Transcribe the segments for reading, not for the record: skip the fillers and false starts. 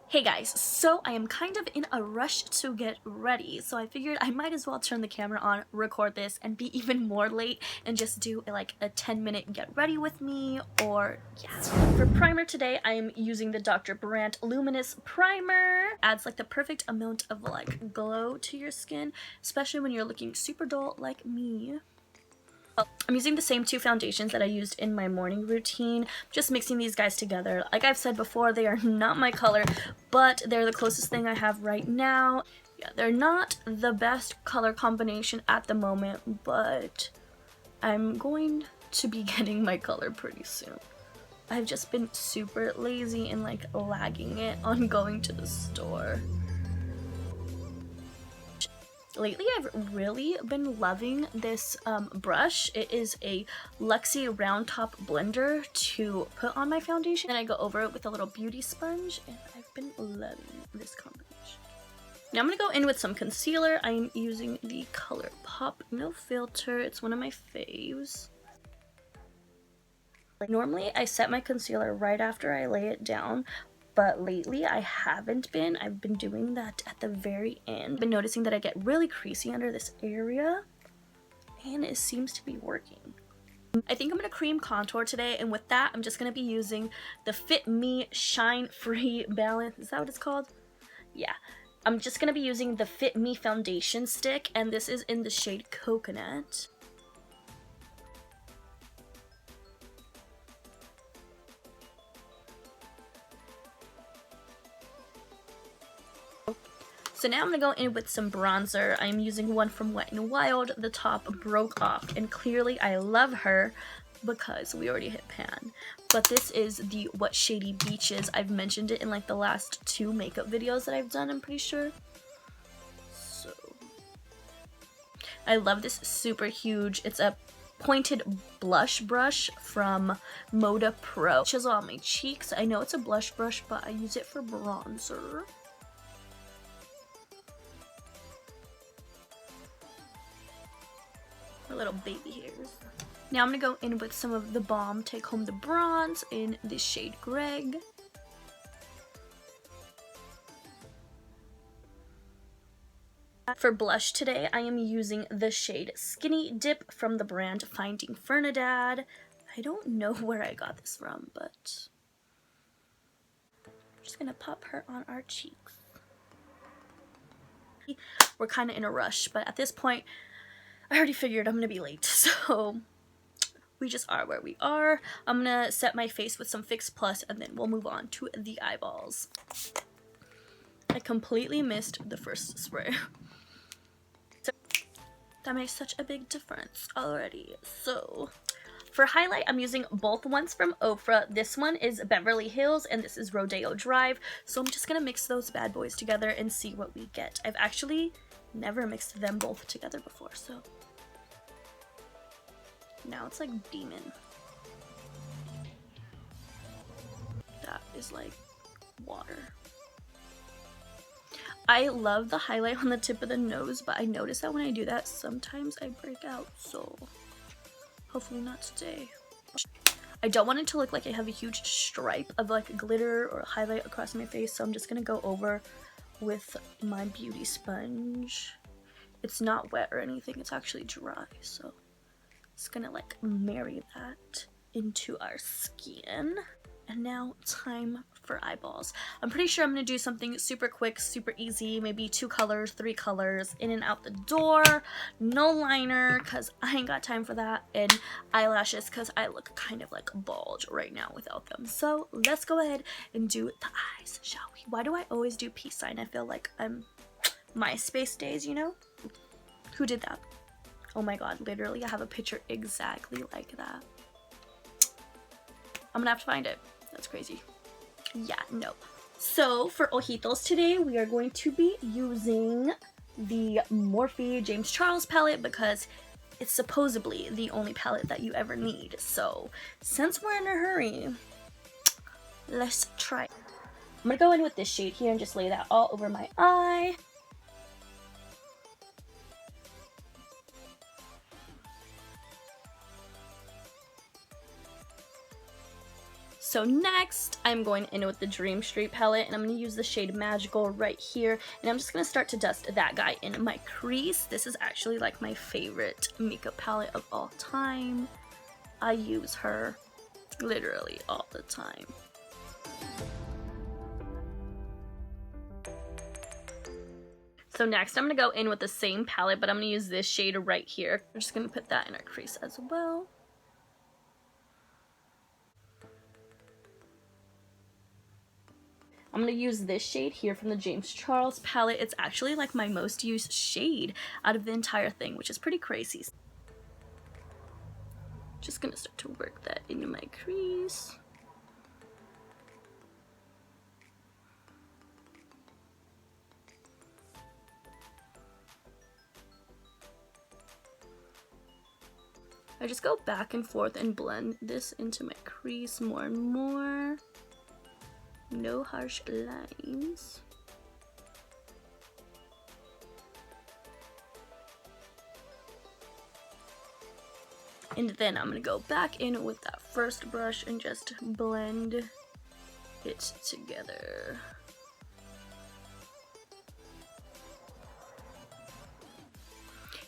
Hey guys, so I am kind of in a rush to get ready, so I figured I might as well turn the camera on, record this, and be even more late and just do like a 10-minute get ready with me, or yeah. For primer today, I am using the Dr. Brandt Luminous Primer. Adds like the perfect amount of like glow to your skin, especially when you're looking super dull like me. I'm using the same two foundations that I used in my morning routine, just mixing these guys together. Like I've said before, they are not my color, but they're the closest thing I have right now. Yeah, they're not the best color combination at the moment, but I'm going to be getting my color pretty soon. I've just been super lazy and like lagging it on going to the store. Lately, I've really been loving this brush. It is a Luxie round top blender to put on my foundation. Then I go over it with a little beauty sponge, and I've been loving this combination. Now I'm going to go in with some concealer. I'm using the color Pop No Filter. It's one of my faves. Normally, I set my concealer right after I lay it down, but lately I haven't been. I've been doing that at the very end. I've been noticing that I get really creasy under this area, and it seems to be working. I think I'm going to cream contour today, and with that, I'm just going to be using the Fit Me Shine Free Balance. Is that what it's called? Yeah. I'm just going to be using the Fit Me foundation stick, and this is in the shade Coconut. So now I'm going to go in with some bronzer. I'm using one from Wet n Wild. The top broke off, and clearly I love her because we already hit pan. But this is the What Shady Beaches. I've mentioned it in like the last 2 makeup videos that I've done, I'm pretty sure. So I love this super huge. It's a pointed blush brush from Moda Pro. Chisel on my cheeks. I know it's a blush brush, but I use it for bronzer. Little baby hairs. Now I'm gonna go in with some of the Balm Take Home the Bronze in the shade Greg. For blush today, I am using the shade Skinny Dip from the brand Finding Fernandad. I don't know where I got this from, but I'm just gonna pop her on our cheeks. We're kind of in a rush, but at this point, I already figured I'm gonna be late, so we just are where we are. I'm gonna set my face with some Fix Plus, and then we'll move on to the eyeballs. I completely missed the first spray. So that makes such a big difference already. So for highlight, I'm using both ones from EUPHORIA. This one is Beverly Hills, and this is Rodeo Drive. So I'm just gonna mix those bad boys together and see what we get. I've actually never mixed them both together before, so now it's like demon. That is like water. I love the highlight on the tip of the nose, but I notice that when I do that, sometimes I break out, so hopefully not today. I don't want it to look like I have a huge stripe of like glitter or highlight across my face, so I'm just gonna go over with my beauty sponge. It's not wet or anything, it's actually dry, so it's gonna like marry that into our skin. And now time for eyeballs. I'm pretty sure I'm gonna do something super quick, super easy, maybe 2 colors, 3 colors, in and out the door. No liner, cause I ain't got time for that, and eyelashes, cause I look kind of like bald right now without them. So let's go ahead and do the eyes, shall we? Why do I always do peace sign? I feel like I'm MySpace days, you know? Who did that? Oh my god, literally I have a picture exactly like that. I'm gonna have to find it. That's crazy. Yeah, no. So for ojitos today, we are going to be using the Morphe James Charles palette because it's supposedly the only palette that you ever need. So since we're in a hurry, let's try. I'm gonna go in with this shade here and just lay that all over my eye. So next, I'm going in with the Dream Street palette, and I'm going to use the shade Magical right here, and I'm just going to start to dust that guy in my crease. This is actually like my favorite makeup palette of all time. I use her literally all the time. So next, I'm going to go in with the same palette, but I'm going to use this shade right here. I'm just going to put that in our crease as well. I'm going to use this shade here from the James Charles palette. It's actually like my most used shade out of the entire thing, which is pretty crazy. Just going to start to work that into my crease. I just go back and forth and blend this into my crease more and more. No harsh lines. And then I'm going to go back in with that first brush and just blend it together.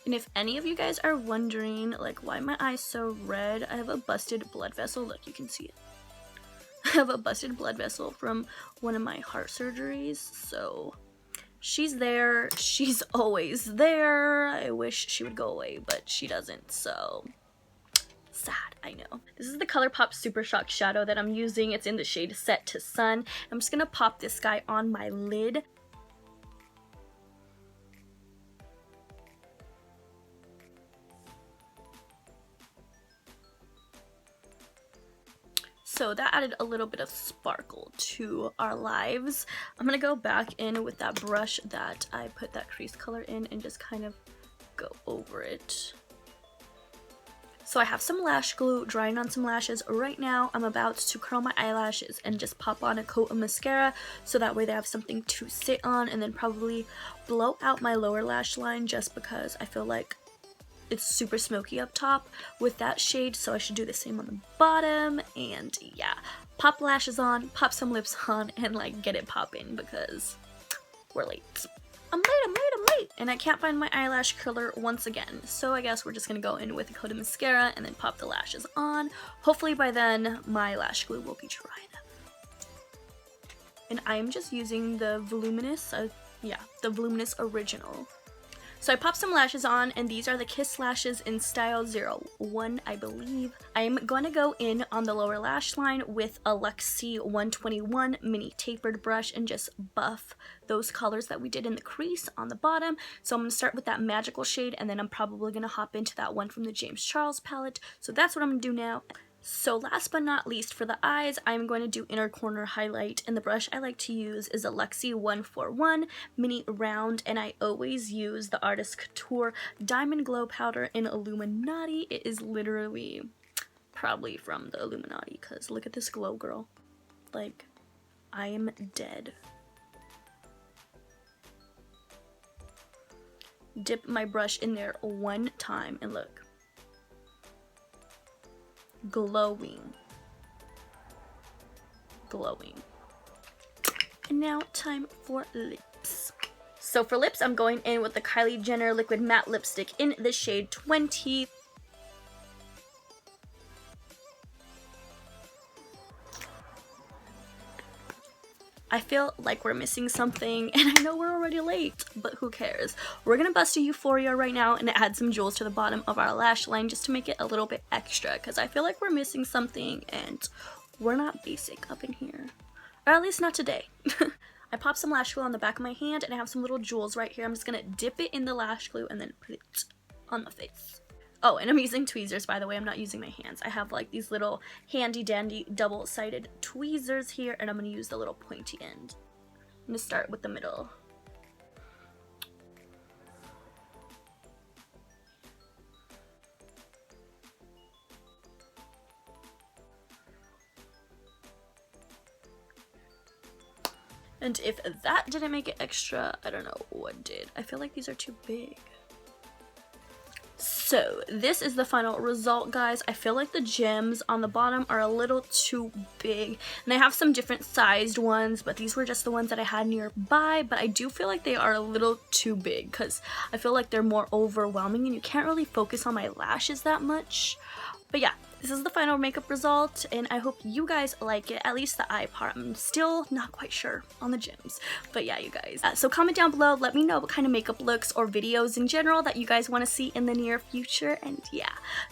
And if any of you guys are wondering like why my eye's so red, I have a busted blood vessel. Look, you can see it. I have a busted blood vessel from one of my heart surgeries, so she's there. She's always there. I wish she would go away, but she doesn't, so sad, I know. This is the ColourPop Super Shock shadow that I'm using. It's in the shade Set to Sun. I'm just gonna pop this guy on my lid. So that added a little bit of sparkle to our lives. I'm gonna go back in with that brush that I put that crease color in and just kind of go over it. So I have some lash glue drying on some lashes right now. I'm about to curl my eyelashes and just pop on a coat of mascara so that way they have something to sit on, and then probably blow out my lower lash line just because I feel like it's super smoky up top with that shade, so I should do the same on the bottom. And yeah, pop lashes on, pop some lips on, and like get it popping because we're late. I'm late, and I can't find my eyelash curler once again. So I guess we're just gonna go in with a coat of mascara and then pop the lashes on. Hopefully by then my lash glue will be dry enough. And I'm just using the Voluminous, the Voluminous Original. So I popped some lashes on, and these are the Kiss lashes in style 01, I believe. I'm going to go in on the lower lash line with a Luxie 121 mini tapered brush and just buff those colors that we did in the crease on the bottom. So I'm going to start with that magical shade, and then I'm probably going to hop into that one from the James Charles palette. So that's what I'm going to do now. So last but not least, for the eyes, I'm going to do inner corner highlight, and the brush I like to use is a Luxie 141 mini round, and I always use the Artist Couture Diamond Glow Powder in Illuminati. It is literally probably from the Illuminati, because look at this glow, girl. Like, I am dead. Dip my brush in there one time, and look. Glowing. And now time for lips. So for lips, I'm going in with the Kylie Jenner Liquid Matte Lipstick in the shade 20. I feel like we're missing something, and I know we're already late, but who cares? We're gonna bust a Euphoria right now and add some jewels to the bottom of our lash line just to make it a little bit extra, because I feel like we're missing something and we're not basic up in here. Or at least not today. I popped some lash glue on the back of my hand, and I have some little jewels right here. I'm just gonna dip it in the lash glue and then put it on the face. Oh, and I'm using tweezers, by the way. I'm not using my hands. I have like these little handy dandy double-sided tweezers here, and I'm going to use the little pointy end. I'm going to start with the middle. And if that didn't make it extra, I don't know what did. I feel like these are too big. So this is the final result, guys. I feel like the gems on the bottom are a little too big, and I have some different sized ones, but these were just the ones that I had nearby. But I do feel like they are a little too big because I feel like they're more overwhelming and you can't really focus on my lashes that much. But yeah, this is the final makeup result, and I hope you guys like it, at least the eye part. I'm still not quite sure on the gems, but yeah, you guys. So comment down below, let me know what kind of makeup looks or videos in general that you guys want to see in the near future, and yeah,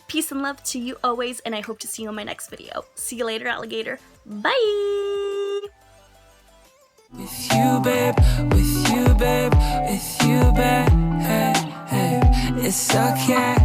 peace and love to you always, and I hope to see you in my next video. See you later, alligator. Bye! With you, babe, with you, babe, with you, babe, hey, hey, it's okay.